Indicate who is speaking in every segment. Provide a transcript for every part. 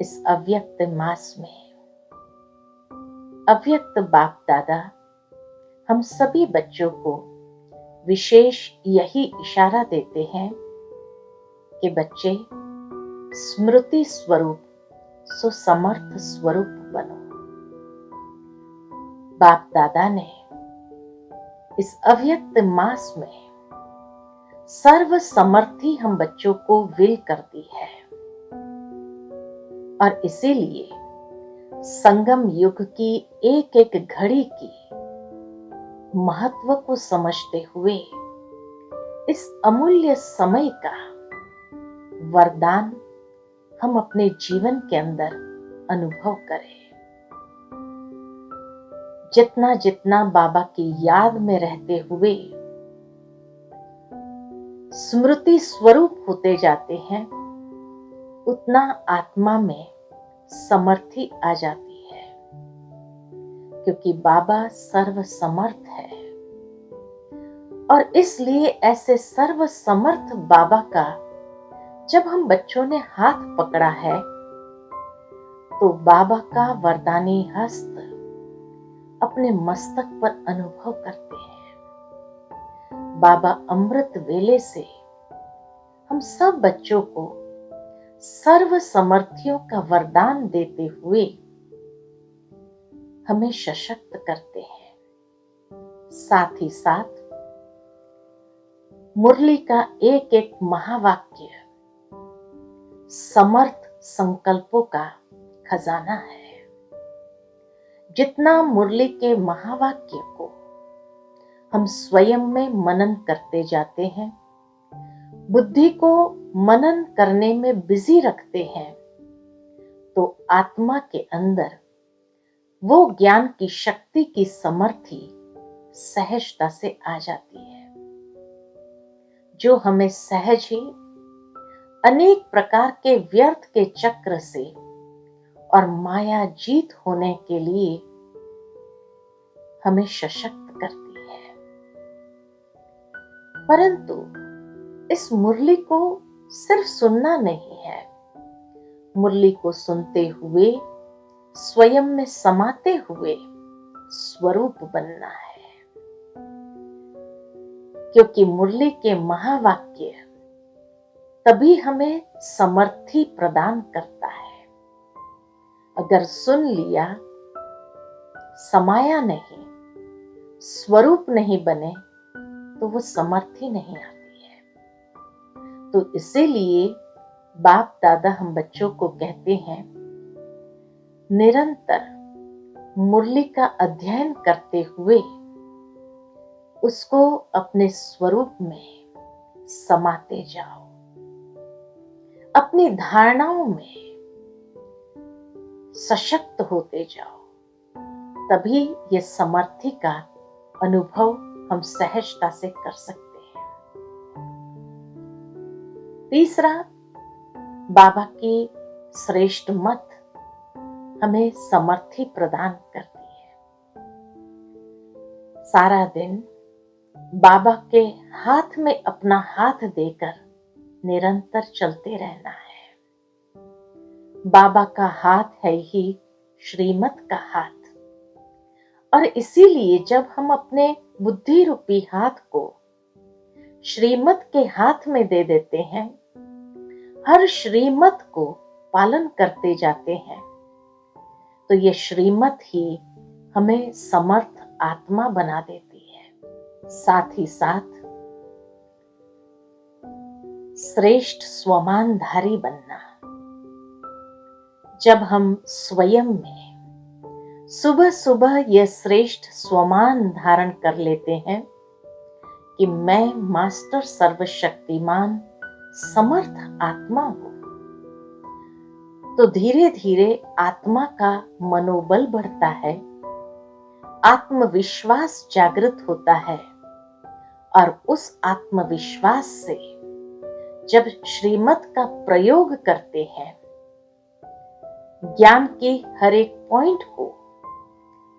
Speaker 1: इस अव्यक्त मास में अव्यक्त बाप दादा हम सभी बच्चों को विशेष यही इशारा देते हैं कि बच्चे स्मृति स्वरूप सुसमर्थ स्वरूप बनो। बाप दादा ने इस अव्यक्त मास में सर्व समर्थी हम बच्चों को विल कर दी है और इसीलिए संगम युग की एक एक घड़ी की महत्व को समझते हुए इस अमूल्य समय का वरदान हम अपने जीवन के अंदर अनुभव करें। जितना जितना बाबा की याद में रहते हुए स्मृति स्वरूप होते जाते हैं, उतना आत्मा में समर्थी आ जाती है, क्योंकि बाबा सर्व समर्थ है। और इसलिए ऐसे सर्व समर्थ बाबा का जब हम बच्चों ने हाथ पकड़ा है तो बाबा का वरदानी हस्त अपने मस्तक पर अनुभव करते हैं। बाबा अमृत वेले से हम सब बच्चों को सर्व समर्थियों का वरदान देते हुए हमें सशक्त करते हैं। साथ ही साथ मुरली का एक एक महावाक्य समर्थ संकल्पों का खजाना है। जितना मुरली के महावाक्य को हम स्वयं में मनन करते जाते हैं, बुद्धि को मनन करने में बिजी रखते हैं, तो आत्मा के अंदर वो ज्ञान की शक्ति की समर्थी सहजता से आ जाती है, जो हमें सहज ही अनेक प्रकार के व्यर्थ के चक्र से और माया जीत होने के लिए हमें सशक्त करती है। परंतु इस मुरली को सिर्फ सुनना नहीं है, मुरली को सुनते हुए स्वयं में समाते हुए स्वरूप बनना है, क्योंकि मुरली के महावाक्य तभी हमें समर्थी प्रदान करता है। अगर सुन लिया, समाया नहीं, स्वरूप नहीं बने, तो वो समर्थी नहीं आती है। तो इसीलिए बाप दादा हम बच्चों को कहते हैं, निरंतर मुरली का अध्ययन करते हुए उसको अपने स्वरूप में समाते जाओ, अपनी धारणाओं में सशक्त होते जाओ, तभी ये समर्थी का अनुभव हम सहजता से कर सकते हैं। तीसरा, बाबा की श्रेष्ठ मत हमें समर्थी प्रदान करती है। सारा दिन बाबा के हाथ में अपना हाथ देकर निरंतर चलते रहना है। बाबा का हाथ है ही श्रीमत का हाथ, और इसीलिए जब हम अपने बुद्धि रूपी हाथ को श्रीमत के हाथ में दे देते हैं, हर श्रीमत को पालन करते जाते हैं, तो ये श्रीमत ही हमें समर्थ आत्मा बना देती है। साथ ही साथ श्रेष्ठ स्वमानधारी बनना। जब हम स्वयं में सुबह सुबह यह श्रेष्ठ स्वमान धारण कर लेते हैं कि मैं मास्टर सर्वशक्तिमान समर्थ आत्मा हूं, तो धीरे धीरे आत्मा का मनोबल बढ़ता है, आत्मविश्वास जागृत होता है, और उस आत्मविश्वास से जब श्रीमत का प्रयोग करते हैं, ज्ञान के हर एक पॉइंट को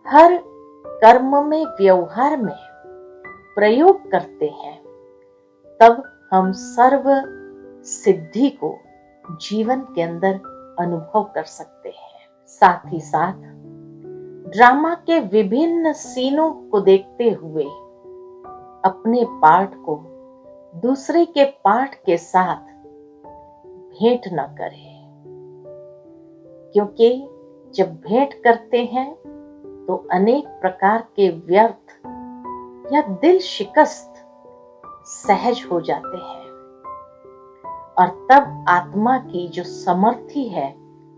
Speaker 1: हर कर्म में, व्यवहार में प्रयोग करते हैं, तब हम सर्व सिद्धि को जीवन के अंदर अनुभव कर सकते हैं। साथ ही साथ ड्रामा के विभिन्न सीनों को देखते हुए अपने पार्ट को दूसरे के पार्ट के साथ भेंट न करें, क्योंकि जब भेंट करते हैं तो अनेक प्रकार के व्यर्थ या दिल शिकस्त सहज हो जाते हैं और तब आत्मा की जो समर्थि है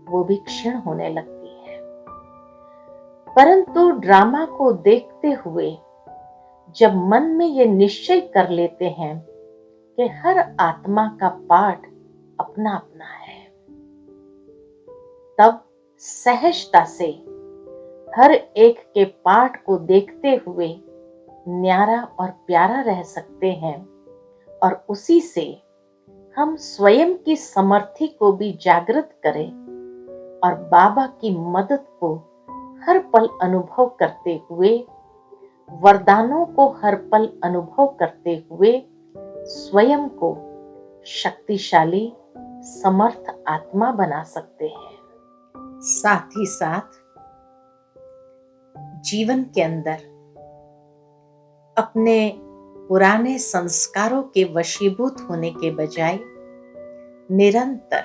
Speaker 1: वो भी क्षीण होने लगती है। परंतु ड्रामा को देखते हुए जब मन में ये निश्चय कर लेते हैं कि हर आत्मा का पार्ट अपना अपना है, तब सहजता से हर एक के पार्ट को देखते हुए न्यारा और प्यारा रह सकते हैं और उसी से हम स्वयं की समर्थि को भी जागृत करें और बाबा की मदद को हर पल अनुभव करते हुए, वरदानों को हर पल अनुभव करते हुए स्वयं को शक्तिशाली समर्थ आत्मा बना सकते हैं। साथ ही साथ जीवन के अंदर अपने पुराने संस्कारों के वशीभूत होने के बजाय निरंतर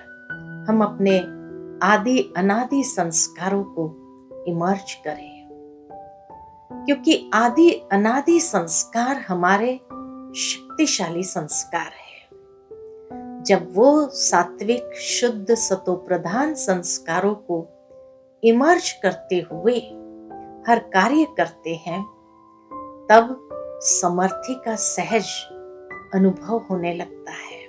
Speaker 1: हम अपने आदि अनादि संस्कारों को इमर्ज करें, क्योंकि आदि अनादि संस्कार हमारे शक्तिशाली संस्कार है। जब वो सात्विक शुद्ध सतोप्रधान संस्कारों को इमर्ज करते हुए हर कार्य करते हैं, तब समर्थि का सहज अनुभव होने लगता है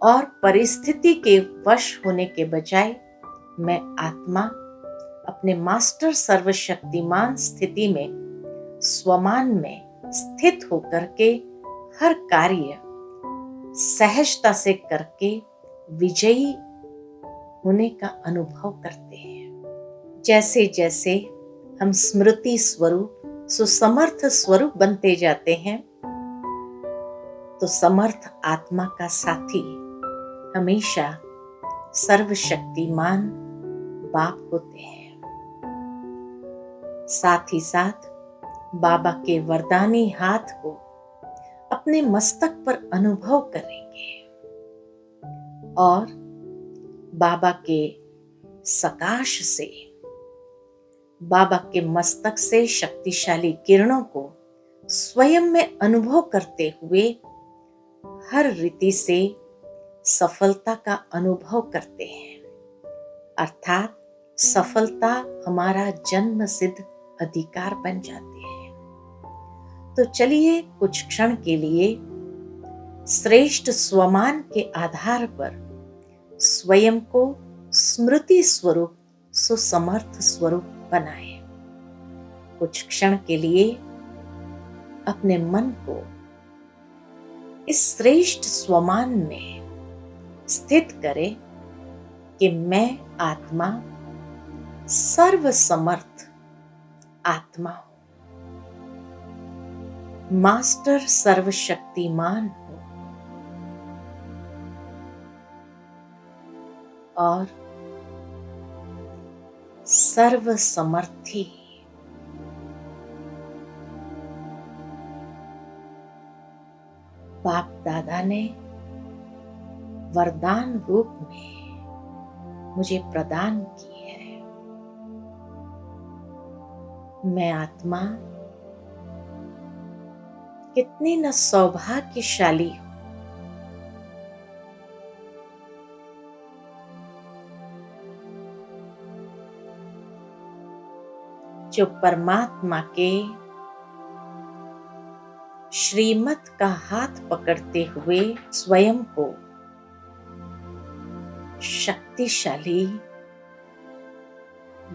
Speaker 1: और परिस्थिति के वश होने के बजाय मैं आत्मा अपने मास्टर सर्वशक्तिमान स्थिति में स्वमान में स्थित होकर के हर कार्य सहजता से करके विजयी होने का अनुभव करते हैं। जैसे जैसे हम स्मृति स्वरूप सुसमर्थ स्वरूप बनते जाते हैं, तो समर्थ आत्मा का साथी हमेशा सर्वशक्तिमान बाप होते हैं। साथ ही साथ बाबा के वरदानी हाथ को अपने मस्तक पर अनुभव करेंगे और बाबा के सकाश से, बाबा के मस्तक से शक्तिशाली किरणों को स्वयं में अनुभव करते हुए हर रीति से सफलता का अनुभव करते हैं। अर्थात सफलता हमारा जन्म सिद्ध अधिकार बन जाती है। तो चलिए कुछ क्षण के लिए श्रेष्ठ स्वमान के आधार पर स्वयं को स्मृति स्वरूप सुसमर्थ स्वरूप बनाएं। कुछ क्षण के लिए अपने मन को इस श्रेष्ठ स्वमान में स्थित करें कि मैं आत्मा सर्वसमर्थ आत्मा हूं, मास्टर सर्वशक्तिमान हूं और सर्वसमर्थी। बाप दादा ने वरदान रूप में मुझे प्रदान की है। मैं आत्मा कितनी न सौभाग्यशाली हूं, जो परमात्मा के श्रीमत का हाथ पकड़ते हुए स्वयं को शक्तिशाली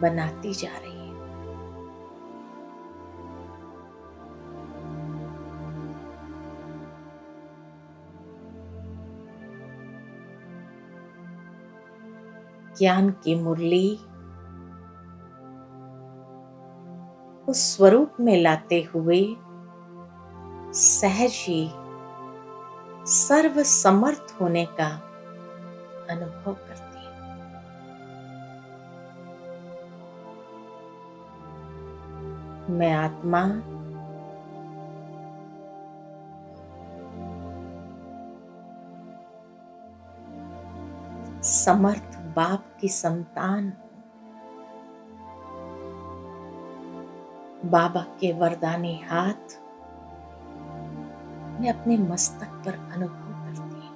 Speaker 1: बनाती जा रही है। ज्ञान की मुरली उस स्वरूप में लाते हुए सहज ही सर्व समर्थ होने का अनुभव करती है। मैं आत्मा समर्थ बाप की संतान हूं। बाबा के वरदानी हाथ मैं अपने मस्तक पर अनुभव करती हूँ।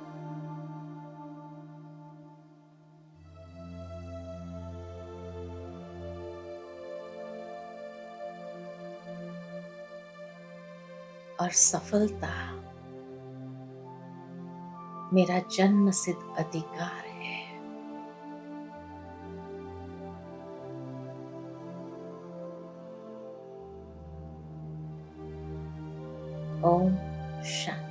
Speaker 1: और सफलता मेरा जन्म सिद्ध अधिकार है। ओम शांति।